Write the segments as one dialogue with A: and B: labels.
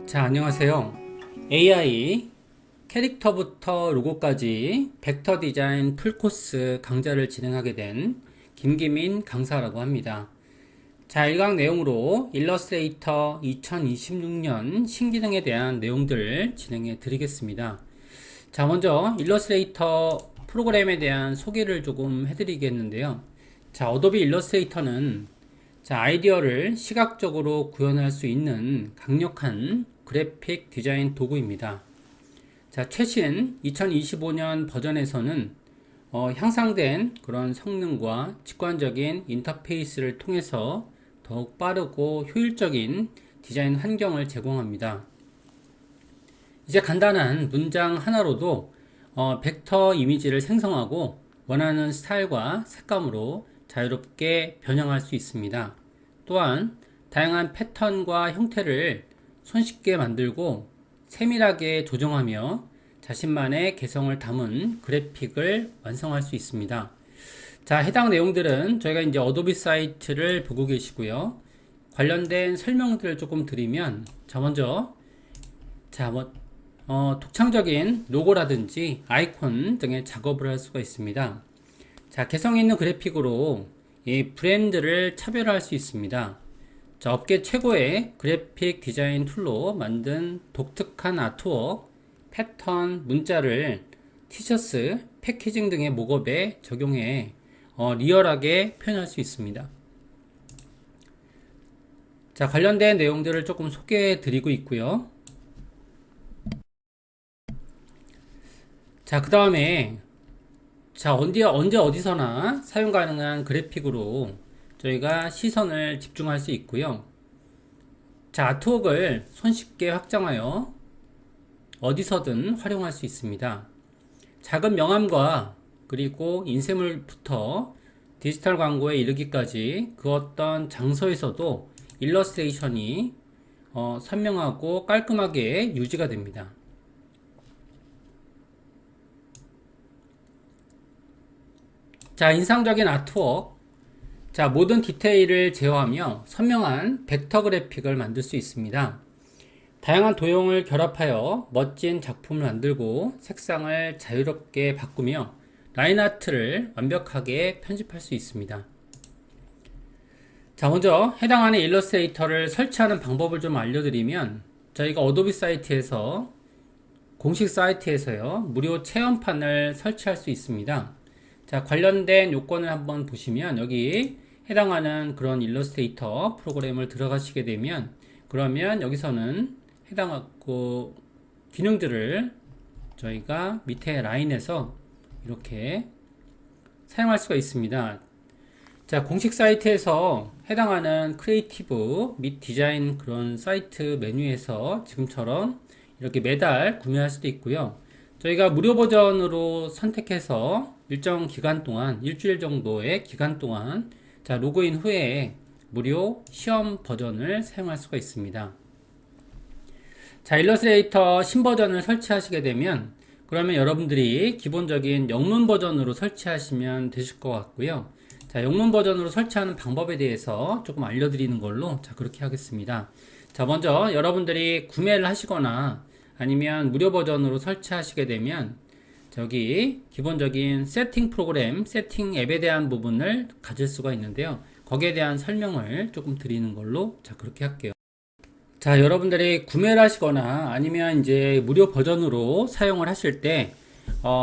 A: 자, 안녕하세요. AI 캐릭터부터 로고까지 벡터 디자인 풀코스 강좌를 진행하게 된 김기민 강사라고 합니다. 자, 일강 내용으로 일러스트레이터 2026년 신기능에 대한 내용들을 진행해 드리겠습니다. 자, 먼저 일러스트레이터 프로그램에 대한 소개를 조금 해드리겠는데요. 자, 어도비 일러스트레이터는 아이디어를 시각적으로 구현할 수 있는 강력한 그래픽 디자인 도구입니다. 자, 최신 2025년 버전에서는 향상된 그런 성능과 직관적인 인터페이스를 통해서 더욱 빠르고 효율적인 디자인 환경을 제공합니다. 이제 간단한 문장 하나로도 벡터 이미지를 생성하고 원하는 스타일과 색감으로 자유롭게 변형할 수 있습니다. 또한 다양한 패턴과 형태를 손쉽게 만들고 세밀하게 조정하며 자신만의 개성을 담은 그래픽을 완성할 수 있습니다. 자, 해당 내용들은 저희가 이제 어도비 사이트를 보고 계시고요. 관련된 설명들을 조금 드리면, 자, 먼저, 독창적인 로고라든지 아이콘 등의 작업을 할 수가 있습니다. 자, 개성 있는 그래픽으로 이 브랜드를 차별화할 수 있습니다. 자, 업계 최고의 그래픽 디자인 툴로 만든 독특한 아트웍, 패턴, 문자를 티셔츠, 패키징 등의 목업에 적용해 리얼하게 표현할 수 있습니다. 자, 관련된 내용들을 조금 소개해 드리고 있고요. 자, 그 다음에 언제 어디서나 사용 가능한 그래픽으로 저희가 시선을 집중할 수 있고요. 자, 아트웍을 손쉽게 확장하여 어디서든 활용할 수 있습니다. 작은 명암과 그리고 인쇄물부터 디지털 광고에 이르기까지 그 어떤 장소에서도 일러스트레이션이 선명하고 깔끔하게 유지가 됩니다. 자, 인상적인 아트웍. 자, 모든 디테일을 제어하며 선명한 벡터 그래픽을 만들 수 있습니다. 다양한 도형을 결합하여 멋진 작품을 만들고 색상을 자유롭게 바꾸며 라인 아트를 완벽하게 편집할 수 있습니다. 자, 먼저 해당하는 일러스트레이터를 설치하는 방법을 좀 알려드리면, 저희가 어도비 사이트에서 공식 사이트에서요, 무료 체험판을 설치할 수 있습니다. 자, 관련된 요건을 한번 보시면 여기 해당하는 그런 일러스트레이터 프로그램을 들어가시게 되면, 그러면 여기서는 해당하고 기능들을 저희가 밑에 라인에서 이렇게 사용할 수가 있습니다. 자, 공식 사이트에서 해당하는 크리에이티브 및 디자인 그런 사이트 메뉴에서 지금처럼 이렇게 매달 구매할 수도 있고요. 저희가 무료 버전으로 선택해서 일정 기간 동안, 일주일 정도의 기간 동안 로그인 후에 무료 시험 버전을 사용할 수가 있습니다. 자, 일러스트레이터 신버전을 설치하시게 되면, 그러면 여러분들이 기본적인 영문 버전으로 설치하시면 되실 것 같고요. 자, 영문 버전으로 설치하는 방법에 대해서 조금 알려드리는 걸로 그렇게 하겠습니다. 자, 먼저 여러분들이 구매를 하시거나 아니면 무료 버전으로 설치하시게 되면 저기 기본적인 세팅 프로그램, 세팅 앱에 대한 부분을 가질 수가 있는데요. 거기에 대한 설명을 조금 드리는 걸로 그렇게 할게요. 자, 여러분들이 구매를 하시거나 아니면 이제 무료 버전으로 사용을 하실 때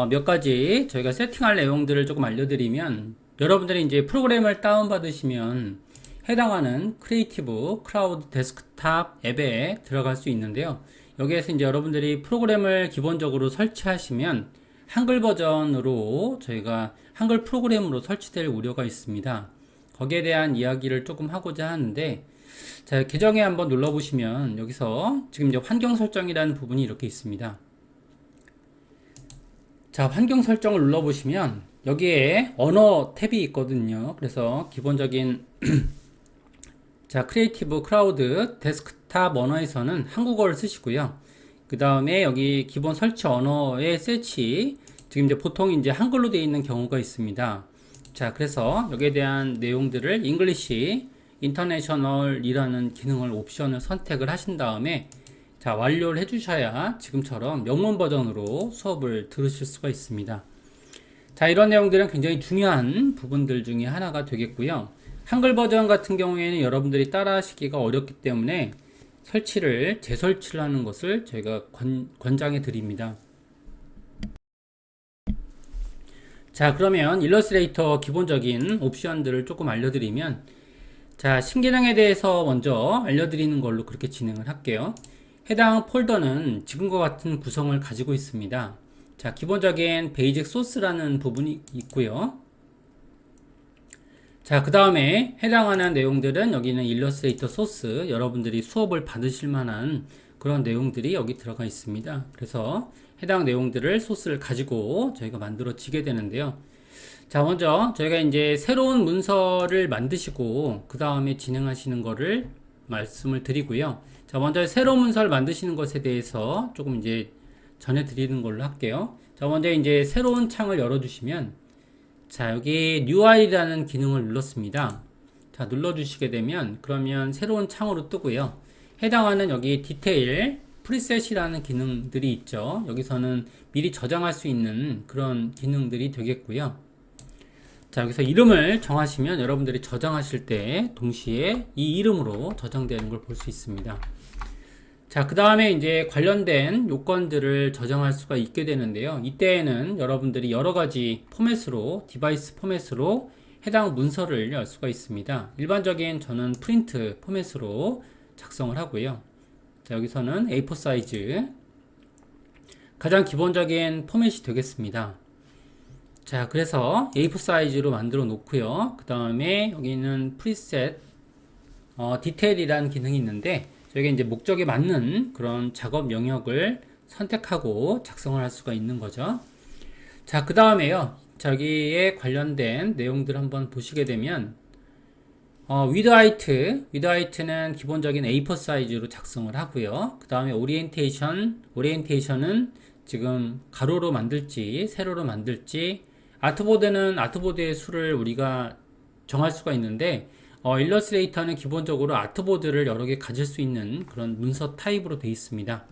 A: 몇 가지 저희가 세팅할 내용들을 조금 알려드리면, 여러분들이 이제 프로그램을 다운받으시면 해당하는 크리에이티브 클라우드 데스크탑 앱에 들어갈 수 있는데요. 여기에서 이제 여러분들이 프로그램을 기본적으로 설치하시면 한글 버전으로 저희가 한글 프로그램으로 설치될 우려가 있습니다. 거기에 대한 이야기를 조금 하고자 하는데, 자, 계정에 한번 눌러보시면 여기서 지금 이제 환경 설정이라는 부분이 이렇게 있습니다. 자, 환경 설정을 눌러보시면 여기에 언어 탭이 있거든요. 그래서 기본적인 크리에이티브 클라우드 데스크탑 언어에서는 한국어를 쓰시고요. 그 다음에 여기 기본 설치 언어의 세치, 지금 이제 보통 이제 한글로 되어 있는 경우가 있습니다. 자, 그래서 여기에 대한 내용들을 English International이라는 기능을 옵션을 선택을 하신 다음에 자, 완료를 해주셔야 지금처럼 명문 버전으로 수업을 들으실 수가 있습니다. 자, 이런 내용들은 굉장히 중요한 부분들 중에 하나가 되겠고요. 한글 버전 같은 경우에는 여러분들이 따라 하시기가 어렵기 때문에 재설치를 하는 것을 저희가 권장해 드립니다. 자, 그러면 일러스트레이터 기본적인 옵션들을 조금 알려드리면, 자, 신기능에 대해서 먼저 알려드리는 걸로 그렇게 진행을 할게요. 해당 폴더는 지금과 같은 구성을 가지고 있습니다. 자, 기본적인 베이직 소스라는 부분이 있고요. 자, 그 다음에 해당하는 내용들은 여기는 일러스트레이터 소스, 여러분들이 수업을 받으실 만한 그런 내용들이 여기 들어가 있습니다. 그래서 해당 내용들을 소스를 가지고 저희가 만들어지게 되는데요. 자, 먼저 저희가 이제 새로운 문서를 만드시고 그 다음에 진행하시는 거를 말씀을 드리고요. 자, 먼저 새로운 문서를 만드시는 것에 대해서 조금 이제 전해드리는 걸로 할게요. 자, 먼저 이제 새로운 창을 열어주시면, 자, 여기 NewI라는 기능을 눌렀습니다. 자, 눌러주시게 되면 그러면 새로운 창으로 뜨고요. 해당하는 여기 디테일, 프리셋이라는 기능들이 있죠. 여기서는 미리 저장할 수 있는 그런 기능들이 되겠고요. 자, 여기서 이름을 정하시면 여러분들이 저장하실 때 동시에 이 이름으로 저장되는 걸 볼 수 있습니다. 자, 그 다음에 이제 관련된 요건들을 저장할 수가 있게 되는데요. 이때에는 여러분들이 여러가지 포맷으로, 디바이스 포맷으로 해당 문서를 열 수가 있습니다. 일반적인 저는 프린트 포맷으로 작성을 하고요. 자, 여기서는 A4 사이즈, 가장 기본적인 포맷이 되겠습니다. 자, 그래서 A4 사이즈로 만들어 놓고요. 그 다음에 여기는 프리셋, 디테일이라는 기능이 있는데, 저희가 이제 목적에 맞는 그런 작업 영역을 선택하고 작성을 할 수가 있는 거죠. 자, 그 다음에요. 저기에 관련된 내용들 한번 보시게 되면, with height는 기본적인 A4 사이즈로 작성을 하고요. 그 다음에 오리엔테이션은 지금 가로로 만들지, 세로로 만들지, 아트보드는 아트보드의 수를 우리가 정할 수가 있는데, 일러스트레이터는 기본적으로 아트보드를 여러 개 가질 수 있는 그런 문서 타입으로 되어 있습니다.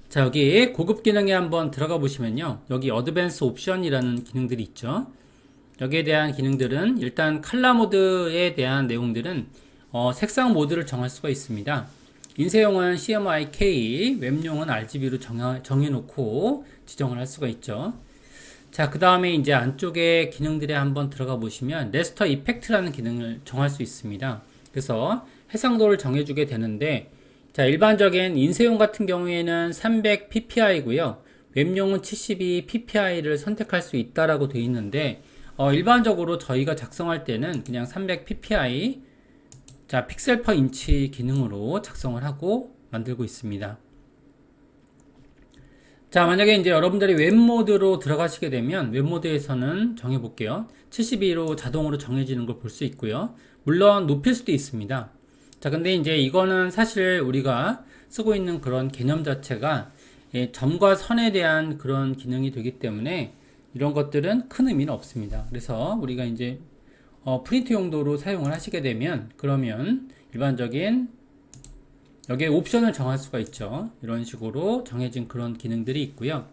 A: 자, 여기 고급 기능에 한번 들어가 보시면요. 여기 어드밴스 옵션이라는 기능들이 있죠. 여기에 대한 기능들은 일단 칼라 모드에 대한 내용들은 색상 모드를 정할 수가 있습니다. 인쇄용은 CMYK, 웹용은 RGB로 정해놓고 지정을 할 수가 있죠. 자, 그 다음에 이제 안쪽에 기능들에 한번 들어가 보시면 레스터 이펙트라는 기능을 정할 수 있습니다. 그래서 해상도를 정해주게 되는데, 자, 일반적인 인쇄용 같은 경우에는 300 ppi고요. 웹용은 72 ppi를 선택할 수 있다라고 되어 있는데, 일반적으로 저희가 작성할 때는 그냥 300 ppi, 자, 픽셀 퍼 인치 기능으로 작성을 하고 만들고 있습니다. 자, 만약에 이제 여러분들이 웹 모드로 들어가시게 되면 웹 모드에서는 정해 볼게요. 72로 자동으로 정해지는 걸 볼 수 있고요. 물론 높일 수도 있습니다. 자, 근데 이제 이거는 사실 우리가 쓰고 있는 그런 개념 자체가 점과 선에 대한 그런 기능이 되기 때문에 이런 것들은 큰 의미는 없습니다. 그래서 우리가 이제 프린트 용도로 사용을 하시게 되면 그러면 일반적인 여기에 옵션을 정할 수가 있죠. 이런 식으로 정해진 그런 기능들이 있고요.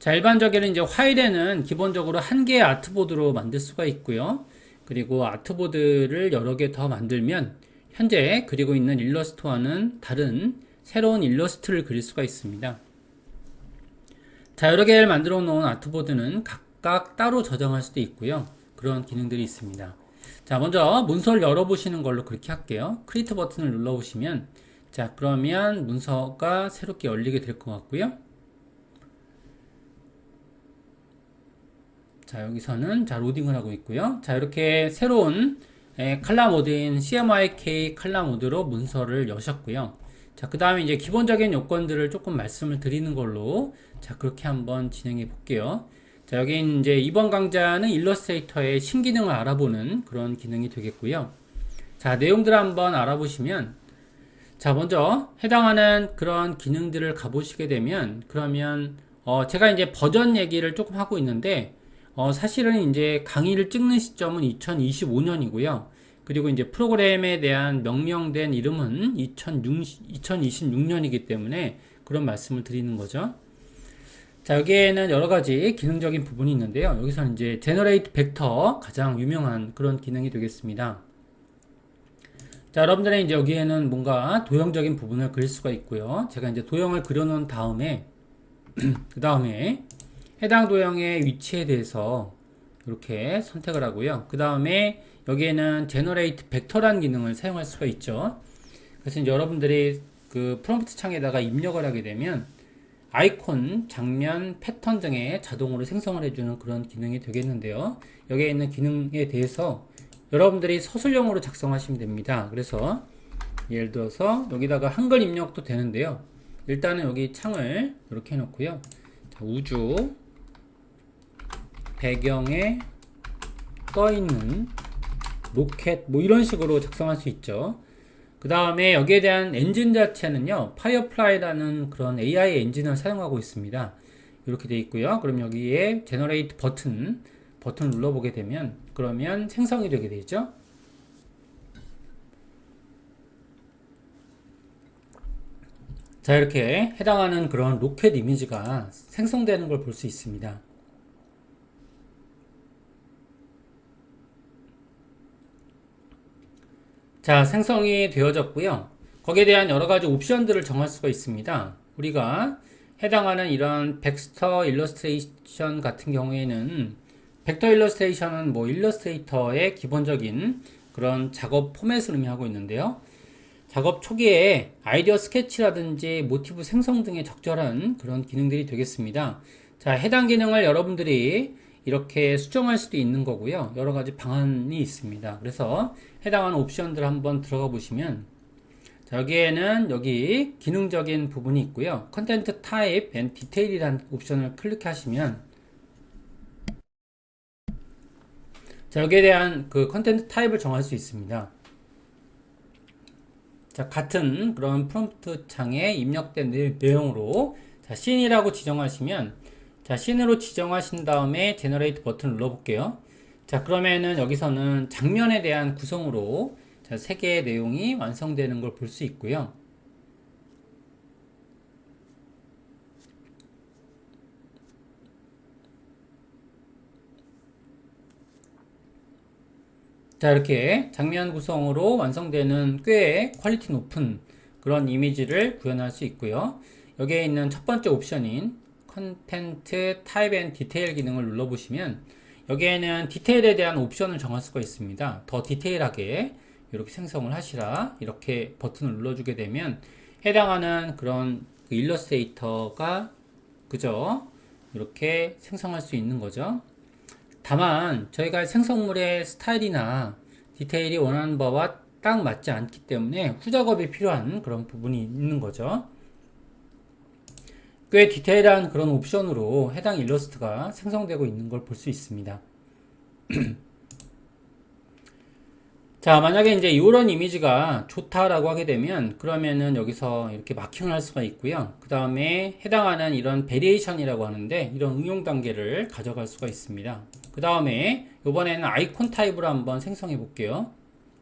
A: 자, 일반적으로 이제 화일에는 기본적으로 한 개의 아트보드로 만들 수가 있고요. 그리고 아트보드를 여러 개 더 만들면 현재 그리고 있는 일러스트와는 다른 새로운 일러스트를 그릴 수가 있습니다. 자, 여러 개를 만들어 놓은 아트보드는 각각 따로 저장할 수도 있고요. 그런 기능들이 있습니다. 자, 먼저 문서를 열어보시는 걸로 그렇게 할게요. 크리에이트 버튼을 눌러보시면, 자, 그러면 문서가 새롭게 열리게 될 것 같고요. 자, 여기서는 자, 로딩을 하고 있고요. 자, 이렇게 새로운 칼라 모드인 CMYK 칼라 모드로 문서를 여셨고요. 자, 그 다음에 이제 기본적인 요건들을 조금 말씀을 드리는 걸로, 자, 그렇게 한번 진행해 볼게요. 자, 여기 이제 이번 강좌는 일러스트레이터의 신기능을 알아보는 그런 기능이 되겠고요. 자, 내용들을 한번 알아보시면, 자, 먼저 해당하는 그런 기능들을 가보시게 되면, 그러면 제가 이제 버전 얘기를 조금 하고 있는데, 사실은 이제 강의를 찍는 시점은 2025년이고요. 그리고 이제 프로그램에 대한 명명된 이름은 2026년이기 때문에 그런 말씀을 드리는 거죠. 자, 여기에는 여러 가지 기능적인 부분이 있는데요. 여기서는 이제 Generate Vector 가장 유명한 그런 기능이 되겠습니다. 자, 여러분들은 이제 여기에는 뭔가 도형적인 부분을 그릴 수가 있고요. 제가 이제 도형을 그려놓은 다음에 그 다음에 해당 도형의 위치에 대해서 이렇게 선택을 하고요. 그 다음에 여기에는 Generate Vector라는 기능을 사용할 수가 있죠. 그래서 이제 여러분들이 그 프롬프트 창에다가 입력을 하게 되면 아이콘, 장면, 패턴 등에 자동으로 생성을 해주는 그런 기능이 되겠는데요. 여기에 있는 기능에 대해서 여러분들이 서술형으로 작성하시면 됩니다. 그래서 예를 들어서 여기다가 한글 입력도 되는데요. 일단은 여기 창을 이렇게 해놓고요. 자, 우주 배경에 떠있는 로켓 뭐 이런 식으로 작성할 수 있죠. 그 다음에 여기에 대한 엔진 자체는요, 파이어플라이라는 그런 AI 엔진을 사용하고 있습니다. 이렇게 되어 있고요. 그럼 여기에 제너레이트 버튼을 눌러보게 되면 그러면 생성이 되게 되죠. 자, 이렇게 해당하는 그런 로켓 이미지가 생성되는 걸 볼 수 있습니다. 자, 생성이 되어졌고요. 거기에 대한 여러 가지 옵션들을 정할 수가 있습니다. 우리가 해당하는 이런 벡터 일러스트레이션 같은 경우에는 벡터 일러스트레이션은 뭐 일러스트레이터의 기본적인 그런 작업 포맷을 의미하고 있는데요. 작업 초기에 아이디어 스케치라든지 모티브 생성 등에 적절한 그런 기능들이 되겠습니다. 자, 해당 기능을 여러분들이 이렇게 수정할 수도 있는 거고요. 여러 가지 방안이 있습니다. 그래서 해당하는 옵션들 한번 들어가 보시면 자, 여기에는 여기 기능적인 부분이 있고요. 컨텐트 타입 앤 디테일이라는 옵션을 클릭하시면 자, 여기에 대한 그 컨텐트 타입을 정할 수 있습니다. 자, 같은 그런 프롬프트 창에 입력된 내용으로 자, 씬이라고 지정하시면 자, 씬으로 지정하신 다음에 제너레이트 버튼을 눌러볼게요. 자, 그러면은 여기서는 장면에 대한 구성으로 자, 3개의 내용이 완성되는 걸 볼 수 있고요. 자, 이렇게 장면 구성으로 완성되는 꽤 퀄리티 높은 그런 이미지를 구현할 수 있고요. 여기에 있는 첫 번째 옵션인 컨텐트 타입 앤 디테일 기능을 눌러보시면 여기에는 디테일에 대한 옵션을 정할 수가 있습니다. 더 디테일하게 이렇게 생성을 하시라 이렇게 버튼을 눌러주게 되면 해당하는 그런 그 일러스트레이터가 그저 이렇게 생성할 수 있는 거죠. 다만 저희가 생성물의 스타일이나 디테일이 원하는 바와 딱 맞지 않기 때문에 후작업이 필요한 그런 부분이 있는 거죠. 꽤 디테일한 그런 옵션으로 해당 일러스트가 생성되고 있는 걸 볼 수 있습니다. 자, 만약에 이제 이런 이미지가 좋다라고 하게 되면 그러면은 여기서 이렇게 마킹을 할 수가 있고요. 그 다음에 해당하는 이런 베리에이션이라고 하는데 이런 응용 단계를 가져갈 수가 있습니다. 그 다음에 이번에는 아이콘 타입으로 한번 생성해 볼게요.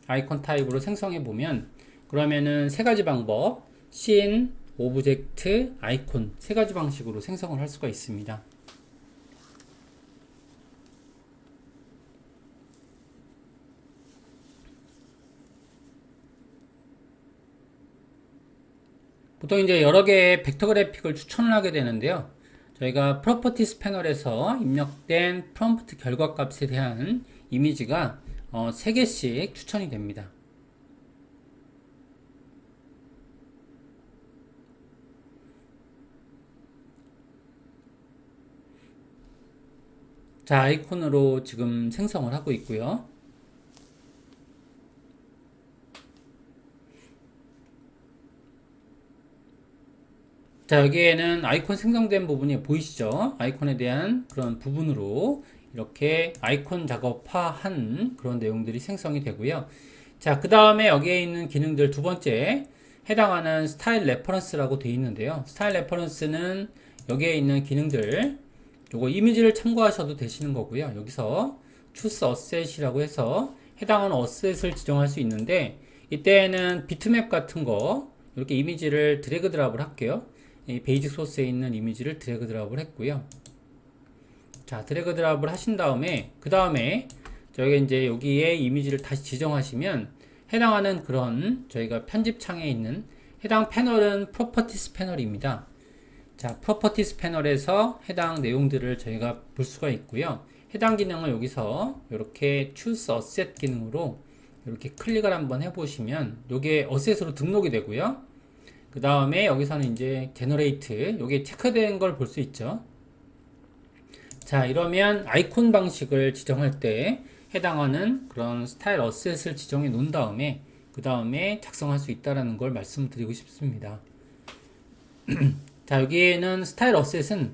A: 아이콘 타입으로 생성해 보면 그러면은 3가지 방법 씬, 오브젝트, 아이콘 3가지 방식으로 생성을 할 수가 있습니다. 보통 이제 여러 개의 벡터 그래픽을 추천을 하게 되는데요. 저희가 프로퍼티스 패널에서 입력된 프롬프트 결과값에 대한 이미지가 3개씩 추천이 됩니다. 자, 아이콘으로 지금 생성을 하고 있고요. 자, 여기에는 아이콘 생성된 부분이 보이시죠? 아이콘에 대한 그런 부분으로 이렇게 아이콘 작업화한 그런 내용들이 생성이 되고요. 자, 그 다음에 여기에 있는 기능들 두 번째 해당하는 스타일 레퍼런스라고 되어 있는데요. 스타일 레퍼런스는 여기에 있는 기능들 요거 이미지를 참고하셔도 되시는 거고요. 여기서 choose asset이라고 해서 해당하는 어셋을 지정할 수 있는데, 이때는 비트맵 같은 거 이렇게 이미지를 드래그 드랍을 할게요. 이 베이직 소스에 있는 이미지를 드래그 드랍을 했고요. 자, 드래그 드랍을 하신 다음에 그 다음에 저희가 이제 여기에 이미지를 다시 지정하시면 해당하는 그런 저희가 편집 창에 있는 해당 패널은 프로퍼티스 패널입니다. 자, 프로퍼티스 패널에서 해당 내용들을 저희가 볼 수가 있고요. 해당 기능을 여기서 이렇게 choose asset 기능으로 이렇게 클릭을 한번 해보시면 이게 어셋으로 등록이 되고요. 그 다음에 여기서는 이제 generate 이게 체크된 걸 볼 수 있죠. 자, 이러면 아이콘 방식을 지정할 때 해당하는 그런 스타일 어셋을 지정해 놓은 다음에 그 다음에 작성할 수 있다는 걸 말씀드리고 싶습니다. 자, 여기에는 스타일 어셋은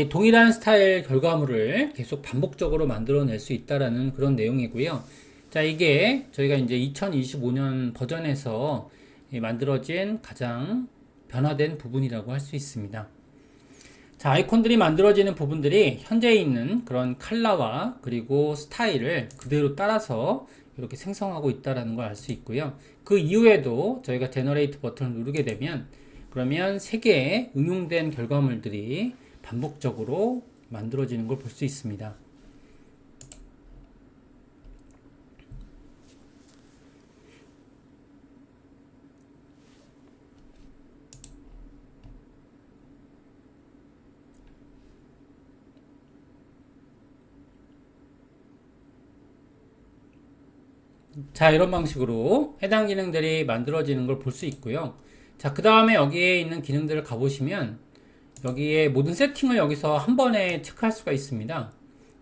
A: 동일한 스타일 결과물을 계속 반복적으로 만들어낼 수 있다는 그런 내용이고요. 자, 이게 저희가 이제 2025년 버전에서 만들어진 가장 변화된 부분이라고 할 수 있습니다. 자, 아이콘들이 만들어지는 부분들이 현재 있는 그런 컬러와 그리고 스타일을 그대로 따라서 이렇게 생성하고 있다는 걸 알 수 있고요. 그 이후에도 저희가 제너레이트 버튼을 누르게 되면 그러면 3개의 응용된 결과물들이 반복적으로 만들어지는 걸 볼 수 있습니다. 자, 이런 방식으로 해당 기능들이 만들어지는 걸 볼 수 있고요. 자, 그 다음에 여기에 있는 기능들을 가보시면 여기에 모든 세팅을 여기서 한 번에 체크할 수가 있습니다.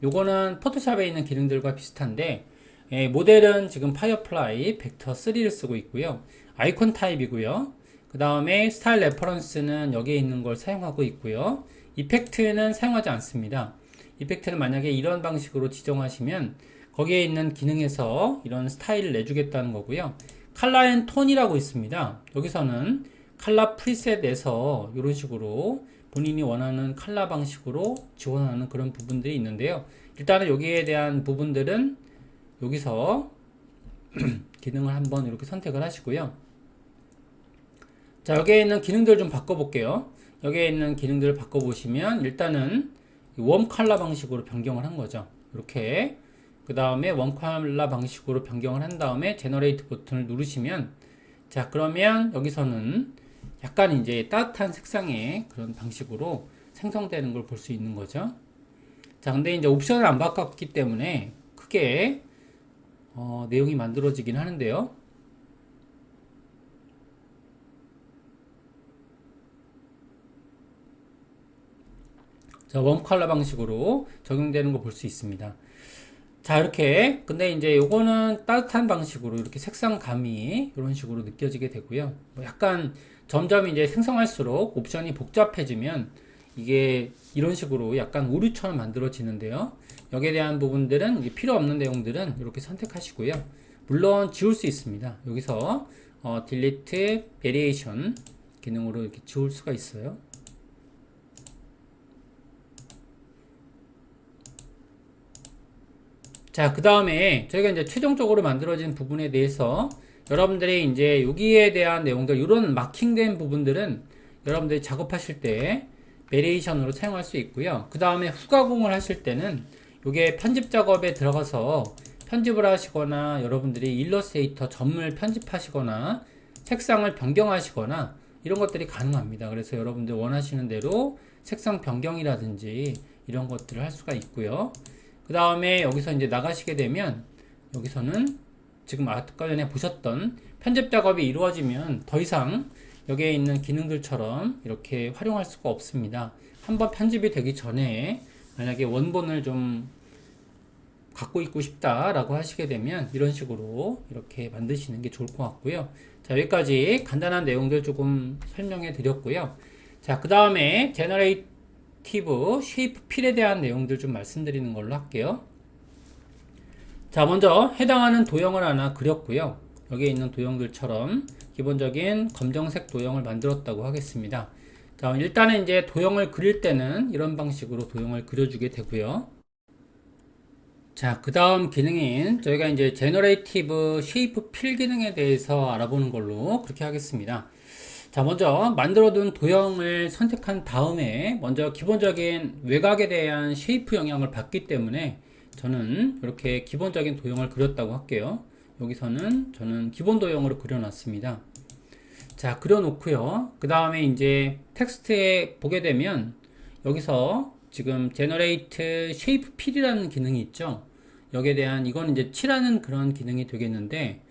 A: 요거는 포토샵에 있는 기능들과 비슷한데 모델은 지금 파이어플라이 벡터 3를 쓰고 있고요. 아이콘 타입이고요. 그 다음에 스타일 레퍼런스는 여기에 있는 걸 사용하고 있고요. 이펙트는 사용하지 않습니다. 이펙트는 만약에 이런 방식으로 지정하시면 거기에 있는 기능에서 이런 스타일을 내주겠다는 거고요. 컬러 앤 톤이라고 있습니다. 여기서는 컬러 프리셋에서 이런 식으로 본인이 원하는 컬러 방식으로 지원하는 그런 부분들이 있는데요. 일단은 여기에 대한 부분들은 여기서 기능을 한번 이렇게 선택을 하시고요. 자, 여기에 있는 기능들 좀 바꿔볼게요. 여기에 있는 기능들을 바꿔보시면 일단은 웜 컬러 방식으로 변경을 한 거죠. 이렇게 그 다음에 원 컬러 방식으로 변경을 한 다음에 제너레이트 버튼을 누르시면 자, 그러면 여기서는 약간 이제 따뜻한 색상의 그런 방식으로 생성되는 걸 볼 수 있는 거죠. 자, 근데 이제 옵션을 안 바꿨기 때문에 크게 내용이 만들어지긴 하는데요. 자, 웜 컬러 방식으로 적용되는 걸 볼 수 있습니다. 자, 이렇게 근데 이제 요거는 따뜻한 방식으로 이렇게 색상감이 이런 식으로 느껴지게 되고요. 뭐 약간 점점 이제 생성할수록 옵션이 복잡해지면 이게 이런 식으로 약간 오류처럼 만들어지는데요. 여기에 대한 부분들은 필요 없는 내용들은 이렇게 선택하시고요. 물론 지울 수 있습니다. 여기서 delete variation 기능으로 이렇게 지울 수가 있어요. 자, 그 다음에 저희가 이제 최종적으로 만들어진 부분에 대해서 여러분들이 이제 여기에 대한 내용들, 이런 마킹된 부분들은 여러분들이 작업하실 때 베리에이션으로 사용할 수 있고요. 그 다음에 후가공을 하실 때는 이게 편집 작업에 들어가서 편집을 하시거나 여러분들이 일러스트레이터 점을 편집하시거나 색상을 변경하시거나 이런 것들이 가능합니다. 그래서 여러분들 원하시는 대로 색상 변경이라든지 이런 것들을 할 수가 있고요. 그 다음에 여기서 이제 나가시게 되면 여기서는 지금 아까 전에 보셨던 편집 작업이 이루어지면 더 이상 여기에 있는 기능들처럼 이렇게 활용할 수가 없습니다. 한번 편집이 되기 전에 만약에 원본을 좀 갖고 있고 싶다라고 하시게 되면 이런 식으로 이렇게 만드시는 게 좋을 것 같고요. 자, 여기까지 간단한 내용들 조금 설명해 드렸고요. 자, 그 다음에 제너레이티브 쉐이프 필에 대한 내용들 좀 말씀드리는 걸로 할게요. 자, 먼저 해당하는 도형을 하나 그렸고요. 여기에 있는 도형들처럼 기본적인 검정색 도형을 만들었다고 하겠습니다. 자, 일단은 이제 도형을 그릴 때는 이런 방식으로 도형을 그려주게 되고요. 자, 그 다음 기능인 저희가 이제 제너레이티브 쉐이프 필 기능에 대해서 알아보는 걸로 그렇게 하겠습니다. 자, 먼저 만들어둔 도형을 선택한 다음에 먼저 기본적인 외곽에 대한 쉐이프 영향을 받기 때문에 저는 이렇게 기본적인 도형을 그렸다고 할게요. 여기서는 저는 기본 도형으로 그려놨습니다. 자, 그려놓고요. 그 다음에 이제 텍스트에 보게 되면 여기서 지금 Generate Shape Fill이라는 기능이 있죠. 여기에 대한 이건 이제 칠하는 그런 기능이 되겠는데,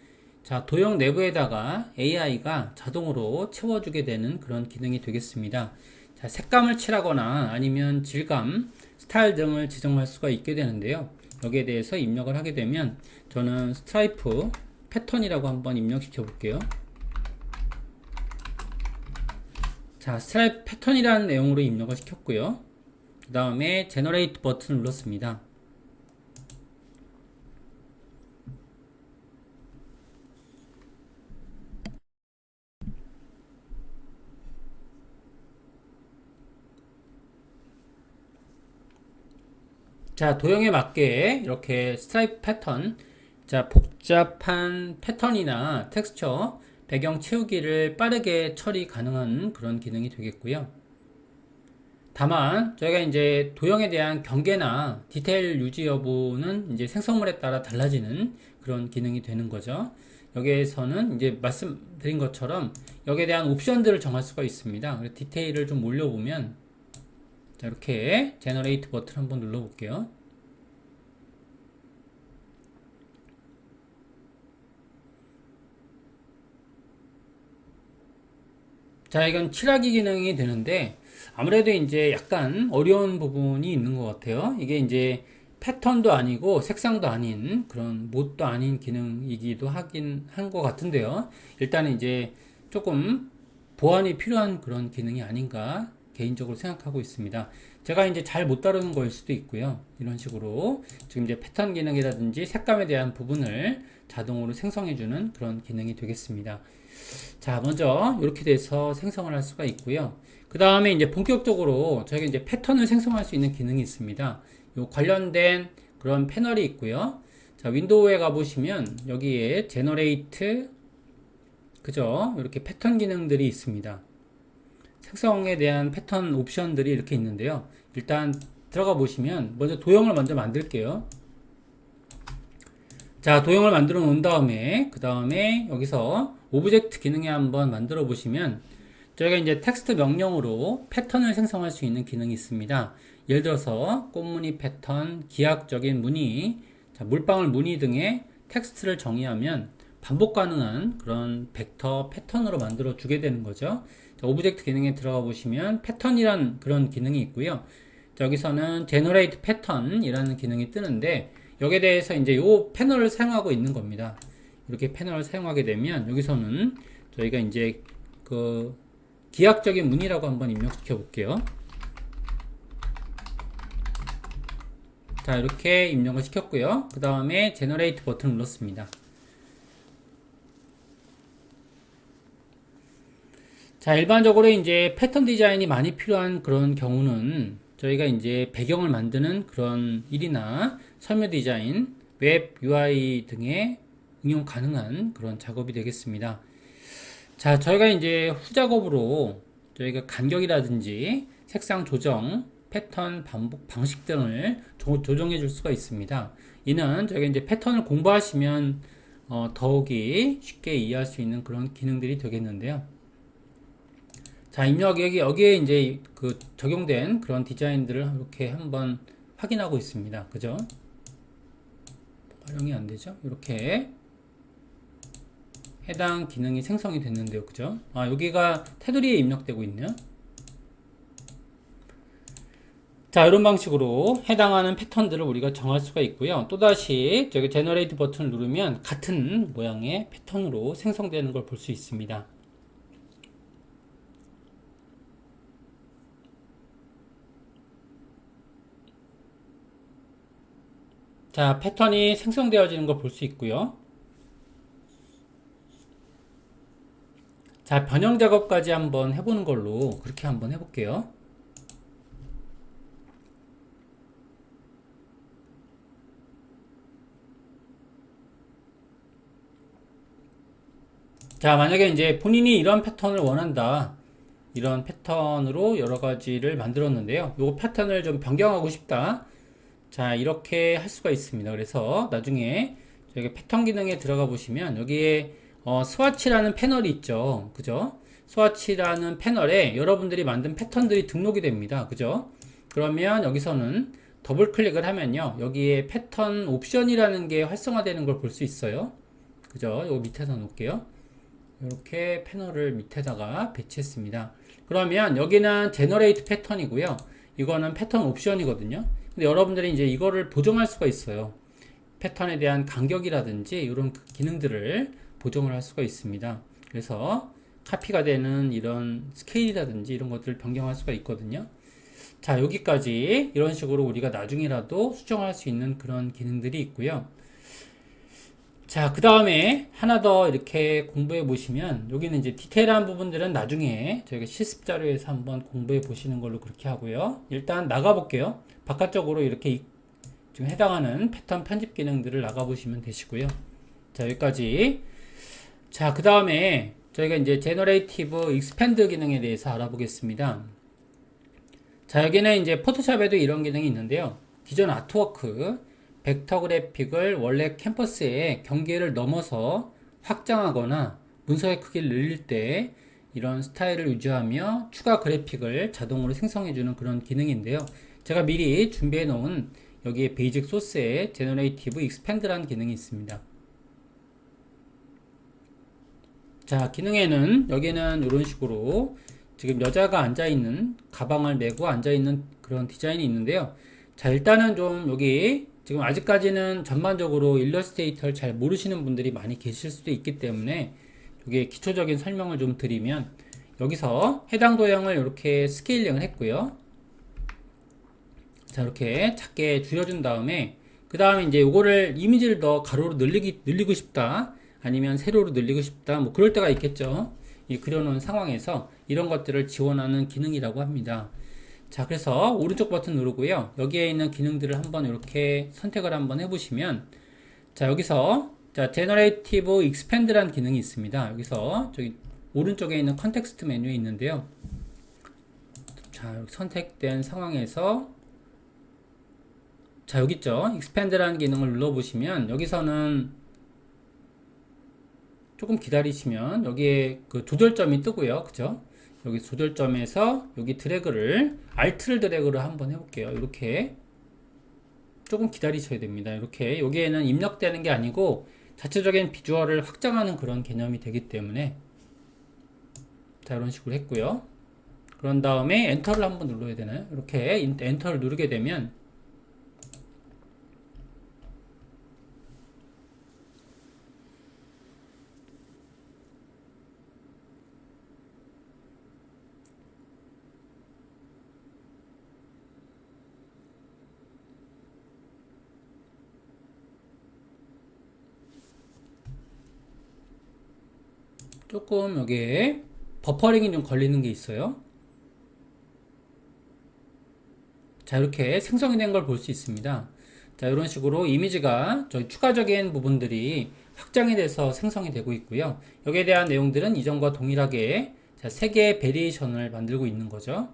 A: 자, 도형 내부에다가 AI가 자동으로 채워주게 되는 그런 기능이 되겠습니다. 자, 색감을 칠하거나 아니면 질감, 스타일 등을 지정할 수가 있게 되는데요. 여기에 대해서 입력을 하게 되면 저는 스트라이프 패턴이라고 한번 입력시켜 볼게요. 자, 스트라이프 패턴이라는 내용으로 입력을 시켰고요. 그 다음에 제너레이트 버튼을 눌렀습니다. 자, 도형에 맞게 이렇게 스트라이프 패턴, 자, 복잡한 패턴이나 텍스처, 배경 채우기를 빠르게 처리 가능한 그런 기능이 되겠고요. 다만 저희가 이제 도형에 대한 경계나 디테일 유지 여부는 이제 생성물에 따라 달라지는 그런 기능이 되는 거죠. 여기에서는 이제 말씀드린 것처럼 여기에 대한 옵션들을 정할 수가 있습니다. 그래서 디테일을 좀 올려보면, 자, 이렇게 제너레이트 버튼 한번 눌러볼게요. 자, 이건 칠하기 기능이 되는데 아무래도 이제 약간 어려운 부분이 있는 것 같아요. 이게 이제 패턴도 아니고 색상도 아닌 그런 뭣도 아닌 기능이기도 하긴 한 것 같은데요. 일단은 이제 조금 보완이 필요한 그런 기능이 아닌가 개인적으로 생각하고 있습니다. 제가 이제 잘 못 다루는 거일 수도 있고요. 이런 식으로 지금 이제 패턴 기능이라든지 색감에 대한 부분을 자동으로 생성해주는 그런 기능이 되겠습니다. 자, 먼저 이렇게 돼서 생성을 할 수가 있고요. 그 다음에 이제 본격적으로 저희가 이제 패턴을 생성할 수 있는 기능이 있습니다. 요 관련된 그런 패널이 있고요. 자, 윈도우에 가보시면 여기에 제너레이트, 그죠? 이렇게 패턴 기능들이 있습니다. 색성에 대한 패턴 옵션들이 이렇게 있는데요. 일단 들어가 보시면 먼저 도형을 먼저 만들게요. 자, 도형을 만들어 놓은 다음에 그 다음에 여기서 오브젝트 기능에 한번 만들어 보시면 저희가 이제 텍스트 명령으로 패턴을 생성할 수 있는 기능이 있습니다. 예를 들어서 꽃무늬 패턴, 기하학적인 무늬, 자, 물방울 무늬 등의 텍스트를 정의하면 반복 가능한 그런 벡터 패턴으로 만들어 주게 되는 거죠. 자, 오브젝트 기능에 들어가 보시면 패턴이란 그런 기능이 있고요. 자, 여기서는 제너레이트 패턴이라는 기능이 뜨는데 여기에 대해서 이제 요 패널을 사용하고 있는 겁니다. 이렇게 패널을 사용하게 되면 여기서는 저희가 이제 그 기하학적인 무늬라고 한번 입력시켜 볼게요. 자, 이렇게 입력을 시켰고요. 그 다음에 제너레이트 버튼을 눌렀습니다. 자, 일반적으로 이제 패턴 디자인이 많이 필요한 그런 경우는 저희가 이제 배경을 만드는 그런 일이나 섬유 디자인, 웹 UI 등에 응용 가능한 그런 작업이 되겠습니다. 자, 저희가 이제 후작업으로 저희가 간격이라든지 색상 조정, 패턴 반복 방식 등을 조정해 줄 수가 있습니다. 이는 저희가 이제 패턴을 공부하시면 더욱이 쉽게 이해할 수 있는 그런 기능들이 되겠는데요. 자, 여기에 이제 그 적용된 그런 디자인들을 이렇게 한번 확인하고 있습니다. 그죠? 활용이 안 되죠? 이렇게 해당 기능이 생성이 됐는데요. 그죠? 아, 여기가 테두리에 입력되고 있네요. 자, 이런 방식으로 해당하는 패턴들을 우리가 정할 수가 있고요. 또다시 저기 제너레이트 버튼을 누르면 같은 모양의 패턴으로 생성되는 걸 볼 수 있습니다. 자, 패턴이 생성되어지는 걸 볼 수 있고요. 자, 변형 작업까지 한번 해보는 걸로 그렇게 한번 해볼게요. 자, 만약에 이제 본인이 이런 패턴을 원한다. 이런 패턴으로 여러 가지를 만들었는데요. 요 패턴을 좀 변경하고 싶다. 자, 이렇게 할 수가 있습니다. 그래서 나중에 저기 패턴 기능에 들어가 보시면 여기에 스와치라는 패널이 있죠. 그죠? 스와치라는 패널에 여러분들이 만든 패턴들이 등록이 됩니다. 그죠? 그러면 여기서는 더블 클릭을 하면요. 여기에 패턴 옵션이라는 게 활성화되는 걸 볼 수 있어요. 그죠? 요거 밑에다 놓을게요. 이렇게 패널을 밑에다가 배치했습니다. 그러면 여기는 제너레이트 패턴이고요. 이거는 패턴 옵션이거든요. 근데 여러분들이 이제 이거를 보정할 수가 있어요. 패턴에 대한 간격이라든지 이런 기능들을 보정을 할 수가 있습니다. 그래서 카피가 되는 이런 스케일이라든지 이런 것들을 변경할 수가 있거든요. 자, 여기까지 이런 식으로 우리가 나중에라도 수정할 수 있는 그런 기능들이 있고요. 자, 그 다음에 하나 더 이렇게 공부해 보시면 여기는 이제 디테일한 부분들은 나중에 저희가 실습 자료에서 한번 공부해 보시는 걸로 그렇게 하고요. 일단 나가 볼게요. 바깥쪽으로 이렇게 지금 해당하는 패턴 편집 기능들을 나가 보시면 되시고요. 자, 여기까지. 자, 그 다음에 저희가 이제 제너레이티브 익스펜드 기능에 대해서 알아보겠습니다. 자, 여기는 이제 포토샵에도 이런 기능이 있는데요. 기존 아트워크 벡터 그래픽을 원래 캔버스의 경계를 넘어서 확장하거나 문서의 크기를 늘릴 때 이런 스타일을 유지하며 추가 그래픽을 자동으로 생성해주는 그런 기능인데요. 제가 미리 준비해 놓은 여기에 베이직 소스에 제너레이티브 익스펜드라는 기능이 있습니다. 자, 기능에는 여기는 이런 식으로 지금 여자가 앉아있는 가방을 메고 앉아있는 그런 디자인이 있는데요. 자, 일단은 좀 여기 지금 아직까지는 전반적으로 일러스트레이터를 잘 모르시는 분들이 많이 계실 수도 있기 때문에 이게 기초적인 설명을 좀 드리면 여기서 해당 도형을 이렇게 스케일링을 했고요. 자, 이렇게 작게 줄여준 다음에 그 다음에 이제 요거를 이미지를 더 가로로 늘리고 싶다, 아니면 세로로 늘리고 싶다, 뭐 그럴 때가 있겠죠. 이 그려놓은 상황에서 이런 것들을 지원하는 기능이라고 합니다. 자, 그래서 오른쪽 버튼 누르고요. 여기에 있는 기능들을 한번 이렇게 선택을 한번 해보시면, 자, 여기서 자, 제너레이티브 익스펜드라는 기능이 있습니다. 여기서 저기 오른쪽에 있는 컨텍스트 메뉴에 있는데요. 자, 여기 선택된 상황에서 자, 여기 있죠. 익스펜드라는 기능을 눌러보시면 여기서는 조금 기다리시면 여기에 그 조절점이 뜨고요. 그죠? 여기 조절점에서 여기 드래그를 Alt를 드래그를 한번 해볼게요. 이렇게 조금 기다리셔야 됩니다. 이렇게 여기에는 입력되는 게 아니고 자체적인 비주얼을 확장하는 그런 개념이 되기 때문에 자, 이런 식으로 했고요. 그런 다음에 엔터를 한번 눌러야 되나요? 이렇게 엔터를 누르게 되면 조금 여기에 버퍼링이 좀 걸리는 게 있어요. 자, 이렇게 생성이 된 걸 볼 수 있습니다. 자, 이런 식으로 이미지가 저희 추가적인 부분들이 확장이 돼서 생성이 되고 있고요. 여기에 대한 내용들은 이전과 동일하게 자, 3개의 베리에이션을 만들고 있는 거죠.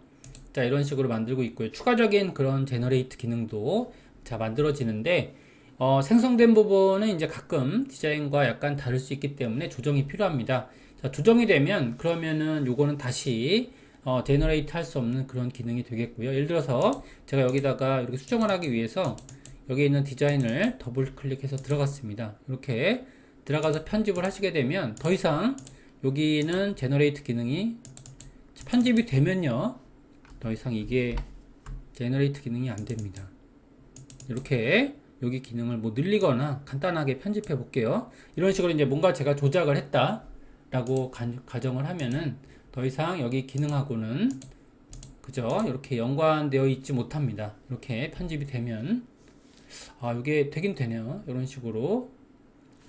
A: 자, 이런 식으로 만들고 있고요. 추가적인 그런 제너레이트 기능도 자, 만들어지는데 생성된 부분은 이제 가끔 디자인과 약간 다를 수 있기 때문에 조정이 필요합니다. 자, 조정이 되면 그러면은 요거는 다시 제너레이트 할 수 없는 그런 기능이 되겠고요. 예를 들어서 제가 여기다가 이렇게 수정을 하기 위해서 여기 있는 디자인을 더블 클릭해서 들어갔습니다. 이렇게 들어가서 편집을 하시게 되면 더 이상 여기는 제너레이트 기능이 편집이 되면요, 더 이상 이게 제너레이트 기능이 안 됩니다. 이렇게 여기 기능을 뭐 늘리거나 간단하게 편집해 볼게요. 이런 식으로 이제 뭔가 제가 조작을 했다 라고 가정을 하면은 더 이상 여기 기능하고는 그죠, 이렇게 연관되어 있지 못합니다. 이렇게 편집이 되면 이게 되긴 되네요. 이런 식으로.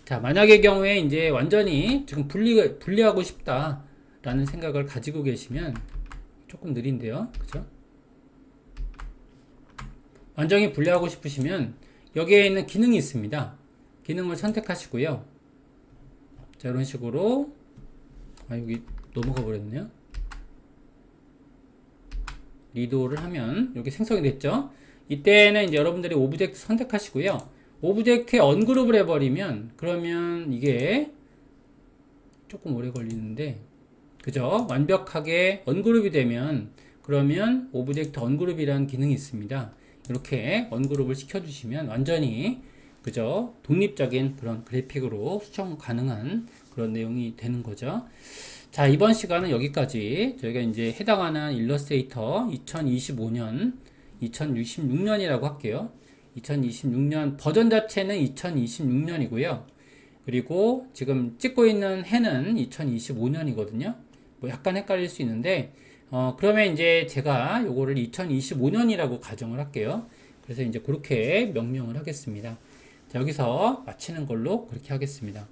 A: 자, 만약의 경우에 이제 완전히 지금 분리하고 싶다 라는 생각을 가지고 계시면 조금 느린데요. 그죠? 완전히 분리하고 싶으시면 여기에 있는 기능이 있습니다. 기능을 선택하시고요. 자, 이런 식으로 아, 여기 넘어가 버렸네요. 리도를 하면 이렇게 생성이 됐죠. 이때는 이제 여러분들이 오브젝트 선택하시고요. 오브젝트에 언그룹을 해버리면 그러면 이게 조금 오래 걸리는데, 그죠? 완벽하게 언그룹이 되면 그러면 오브젝트 언그룹이라는 기능이 있습니다. 이렇게 언그룹을 시켜주시면 완전히, 그죠? 독립적인 그런 그래픽으로 수정 가능한 그런 내용이 되는 거죠. 자, 이번 시간은 여기까지. 저희가 이제 해당하는 일러스트레이터 2025년, 2026년이라고 할게요. 2026년 버전 자체는 2026년이고요. 그리고 지금 찍고 있는 해는 2025년이거든요. 뭐 약간 헷갈릴 수 있는데, 그러면 이제 제가 요거를 2025년이라고 가정을 할게요. 그래서 이제 그렇게 명명을 하겠습니다. 자, 여기서 마치는 걸로 그렇게 하겠습니다.